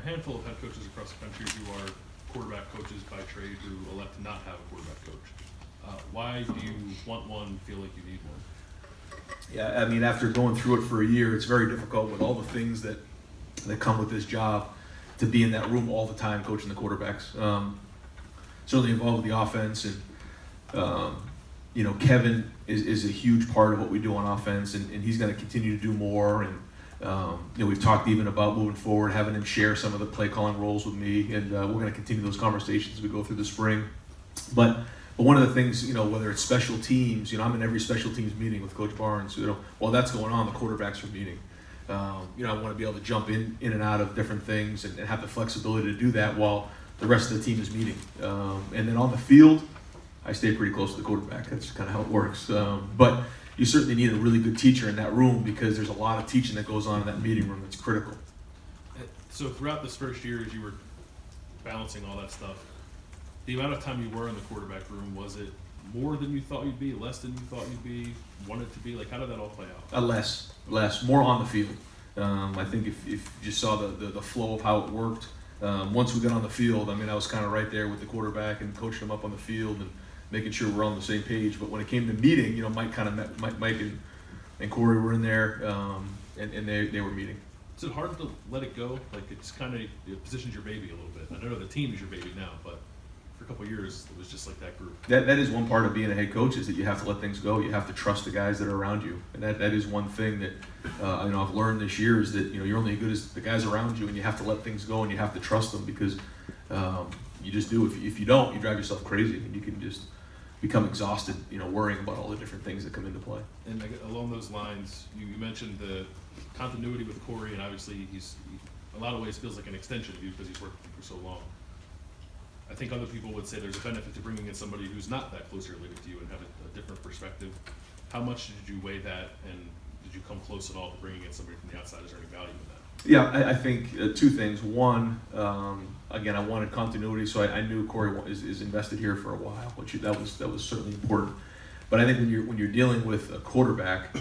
handful of head coaches across the country who are quarterback coaches by trade who elect to not have a quarterback coach. Why do you want one, feel like you need one? Yeah, I mean, after going through it for a year, it's very difficult with all the things that come with this job to be in that room all the time coaching the quarterbacks. Certainly involved with the offense, and Kevin is a huge part of what we do on offense, and he's going to continue to do more. And we've talked even about moving forward, having him share some of the play calling roles with me, and we're going to continue those conversations as we go through the spring. But one of the things, whether it's special teams, I'm in every special teams meeting with Coach Barnes. While that's going on, the quarterbacks are meeting. I want to be able to jump in and out of different things and have the flexibility to do that while the rest of the team is meeting. And then on the field, I stay pretty close to the quarterback. That's kind of how it works. But you certainly need a really good teacher in that room because there's a lot of teaching that goes on in that meeting room that's critical. So throughout this first year, as you were balancing all that stuff, the amount of time you were in the quarterback room, was it more than you thought you'd be, less than you thought you'd be, wanted to be? Like, how did that all play out? Less, more on the field. I think if you just saw the flow of how it worked, once we got on the field, I mean, I was kind of right there with the quarterback and coaching him up on the field and making sure we're on the same page. But when it came to meeting, Mike and Corey were in there, and they were meeting. Is it hard to let it go? Like, it's kind of, it positions your baby a little bit. I know the team is your baby now, but for a couple of years, it was just like that group. That is one part of being a head coach, is that you have to let things go. You have to trust the guys that are around you, and that is one thing that I've learned this year, is that you're only as good as the guys around you, and you have to let things go and you have to trust them, because you just do. If you don't, you drive yourself crazy, and you can just become exhausted, worrying about all the different things that come into play. And along those lines, you mentioned the continuity with Corey, and obviously he's a lot of ways feels like an extension of you because he's worked with you for so long. I think other people would say there's a benefit to bringing in somebody who's not that closely related to you and have a different perspective. How much did you weigh that, and did you come close at all to bringing in somebody from the outside? Is there any value in that? Yeah, I think two things. One, again, I wanted continuity, so I knew Corey is invested here for a while, which that was certainly important. But I think when you're dealing with a quarterback,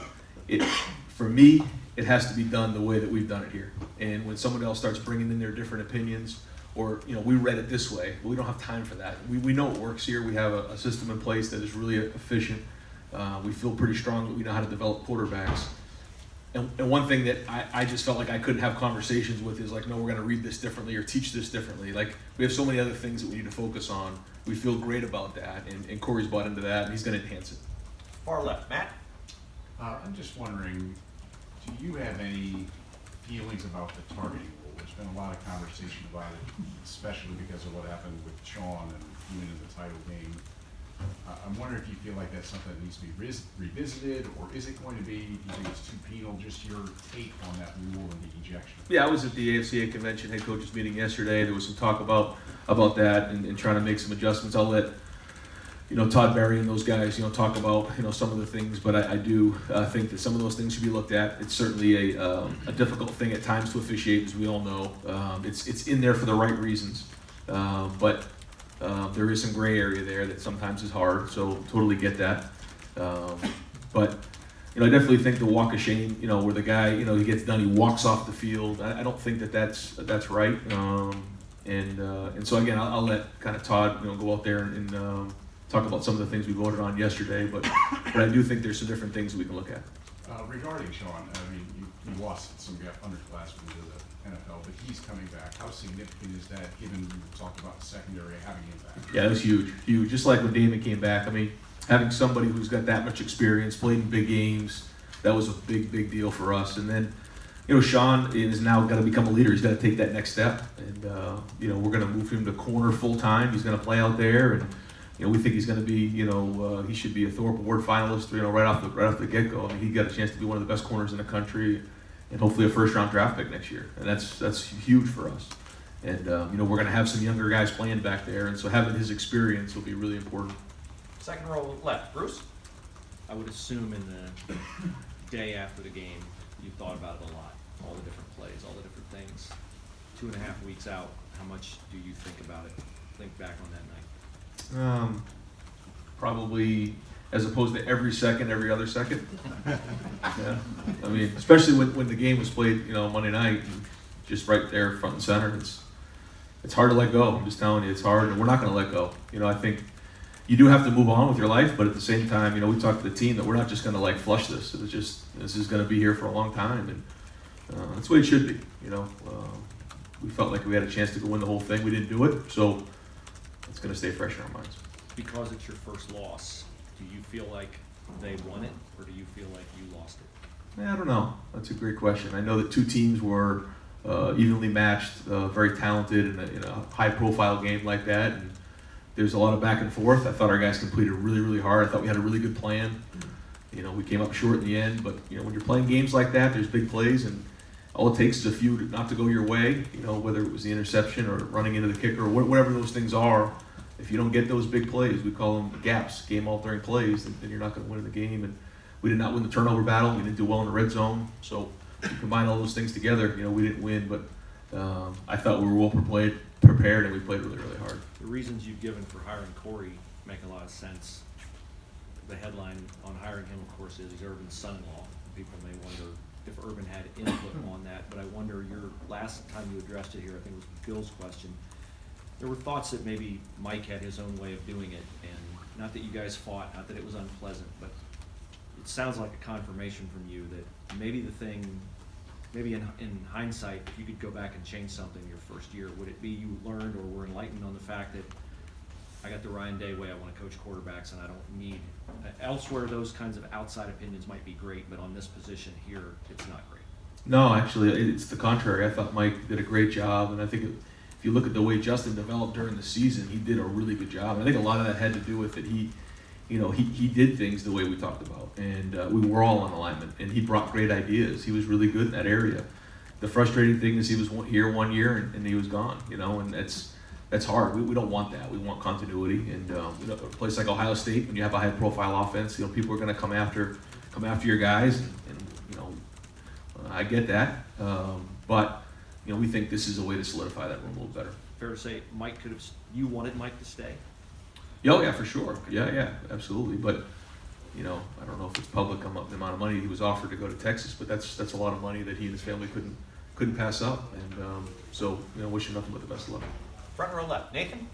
for me, it has to be done the way that we've done it here. And when someone else starts bringing in their different opinions, or we read it this way, we don't have time for that. We know it works here. We have a system in place that is really efficient. We feel pretty strong that we know how to develop quarterbacks. And one thing that I just felt like I couldn't have conversations with is like, no, we're going to read this differently or teach this differently. Like, we have so many other things that we need to focus on. We feel great about that, and Corey's bought into that, and he's going to enhance it. Far left, Matt. I'm just wondering, do you have any feelings about the targeting rule? There's been a lot of conversation about it, especially because of what happened with Shaun and even in the title game. I'm wondering if you feel like that's something that needs to be revisited, or is it going to be, you think it's too penal? Just your take on that rule and the ejection. Yeah, I was at the AFCA convention head coaches meeting yesterday. There was some talk about that and trying to make some adjustments. I'll let Todd Berry and those guys talk about some of the things, but I do think that some of those things should be looked at. It's certainly a difficult thing at times to officiate, as we all know. It's in there for the right reasons, but there is some gray area there that sometimes is hard, so totally get that. But I definitely think the walk of shame, where the guy, he gets done, he walks off the field. I don't think that's right. And so again, I'll let kind of Todd, go out there and talk about some of the things we voted on yesterday. But I do think there's some different things that we can look at. Regarding Shaun, I mean, you lost some underclassmen to the NFL, but he's coming back. How significant is that, given you talked about the secondary having impact? Yeah, it was huge. Just like when Damon came back. I mean, having somebody who's got that much experience, played in big games, that was a big deal for us. And then, Shaun is now got to become a leader. He's got to take that next step. And, we're going to move him to corner full time. He's going to play out there. And, we think he's going to be, he should be a Thorpe Award finalist, right off the get-go. I mean, he got a chance to be one of the best corners in the country, and hopefully a first-round draft pick next year. And that's huge for us. And, we're going to have some younger guys playing back there, and so having his experience will be really important. Second row left, Bruce. I would assume in the day after the game, you thought about it a lot, all the different plays, all the different things. 2.5 weeks out, how much do you think about it, think back on that night? Probably, as opposed to every other second. Yeah. I mean, especially when the game was played, Monday night. just right there, front and center. It's hard to let go. I'm just telling you, it's hard, and we're not going to let go. I think you do have to move on with your life, but at the same time, we talked to the team that we're not just going to like flush this. This is going to be here for a long time, and that's the way it should be. We felt like we had a chance to go win the whole thing. We didn't do it, so it's going to stay fresh in our minds. Because it's your first loss, do you feel like they won it, or do you feel like you lost it? I don't know. That's a great question. I know that two teams were evenly matched, very talented in a high-profile game like that, and there's a lot of back and forth. I thought our guys completed really, really hard. I thought we had a really good plan. We came up short in the end, but when you're playing games like that, there's big plays, and all it takes is a few not to go your way. Whether it was the interception or running into the kicker or whatever those things are. If you don't get those big plays, we call them gaps, game-altering plays, then you're not going to win the game. And we did not win the turnover battle. We didn't do well in the red zone. So you combine all those things together, we didn't win. But I thought we were well prepared, and we played really, really hard. The reasons you've given for hiring Corey make a lot of sense. The headline on hiring him, of course, is he's Urban's son-in-law. People may wonder if Urban had input on that, but I wonder, your last time you addressed it here, I think it was Bill's question, there were thoughts that maybe Mike had his own way of doing it, and not that you guys fought, not that it was unpleasant, but it sounds like a confirmation from you that maybe in hindsight, if you could go back and change something your first year, would it be you learned or were enlightened on the fact that I got the Ryan Day way, I want to coach quarterbacks, and I don't need, elsewhere those kinds of outside opinions might be great, but on this position here, it's not great. No, actually, it's the contrary. I thought Mike did a great job, and I think if you look at the way Justin developed during the season, he did a really good job. And I think a lot of that had to do with that he did things the way we talked about, and we were all in alignment, and he brought great ideas. He was really good in that area. The frustrating thing is he was here 1 year and he was gone, and that's hard. We don't want that. We want continuity, and a place like Ohio State, when you have a high-profile offense, people are going to come after your guys, and I get that, but we think this is a way to solidify that room a little better. Fair to say, you wanted Mike to stay? Oh yeah, for sure. Yeah, absolutely. But I don't know if it's public the amount of money he was offered to go to Texas, but that's a lot of money that he and his family couldn't pass up, and so wish him nothing but the best of luck. Front row left, Nathan.